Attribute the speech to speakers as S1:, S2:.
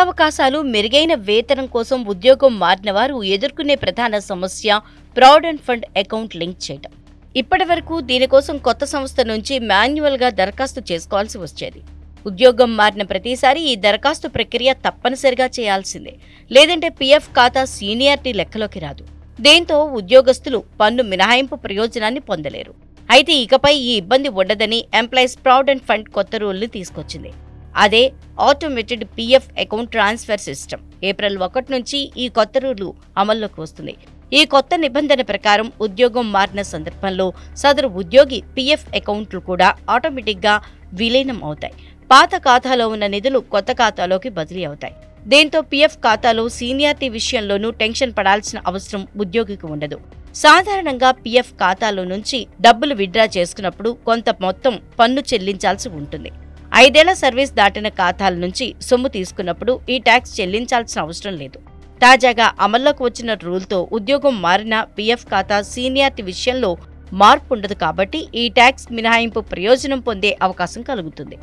S1: ఉద్యోగావకాశాలు, మెరుగైన వేతనం కోసం ఉద్యోగం మారిన వారు ఎదుర్కొనే ప్రధాన సమస్య ప్రావిడెంట్ ఫండ్ అకౌంట్ లింక్ చేయడం. ఇప్పటివరకు దీనికోసం కొత్త సంస్థ నుంచి మాన్యువల్గా దరఖాస్తు చేసుకోవాల్సి వచ్చేది. ఉద్యోగం మారిన ప్రతిసారి ఈ దరఖాస్తు ప్రక్రియ తప్పనిసరిగా చేయాల్సిందే, లేదంటే పీఎఫ్ ఖాతా సీనియారిటీ లెక్కలోకి రాదు. దీంతో ఉద్యోగస్తులు పన్ను మినహాయింపు ప్రయోజనాన్ని పొందలేరు. అయితే ఇకపై ఈ ఇబ్బంది ఉండదని ఎంప్లాయీస్ ప్రావిడెంట్ ఫండ్ కొత్త రూల్ని తీసుకొచ్చింది. అదే automated PF account transfer system. April 1 నుంచి ఈ కొత్త రూలు అమల్లోకి వస్తుంది. ఈ కొత్త నిబంధన ప్రకారం ఉద్యోగం మారిన సందర్భంలో సదరు ఉద్యోగి పీఎఫ్ అకౌంట్లు కూడా ఆటోమేటిక్గా విలీనం అవుతాయి. పాత ఖాతాలో ఉన్న నిధులు కొత్త ఖాతాలోకి బదిలీ అవుతాయి. దీంతో పీఎఫ్ ఖాతాలో సీనియారిటీ విషయంలోనూ టెన్షన్ పడాల్సిన అవసరం ఉద్యోగికి ఉండదు. సాధారణంగా పీఎఫ్ ఖాతాలో నుంచి డబ్బులు విత్డ్రా చేసుకున్నప్పుడు కొంత మొత్తం పన్ను చెల్లించాల్సి ఉంటుంది. 5 ఏళ్ల సర్వీస్ దాటిన ఖాతాల నుంచి సొమ్ము తీసుకున్నప్పుడు ఈ ట్యాక్స్ చెల్లించాల్సిన అవసరం లేదు. తాజాగా అమల్లోకి వచ్చిన రూల్తో ఉద్యోగం మారిన పీఎఫ్ ఖాతా సీనియారిటీ విషయంలో మార్పు ఉండదు కాబట్టి ఈ ట్యాక్స్ మినహాయింపు ప్రయోజనం పొందే అవకాశం కలుగుతుంది.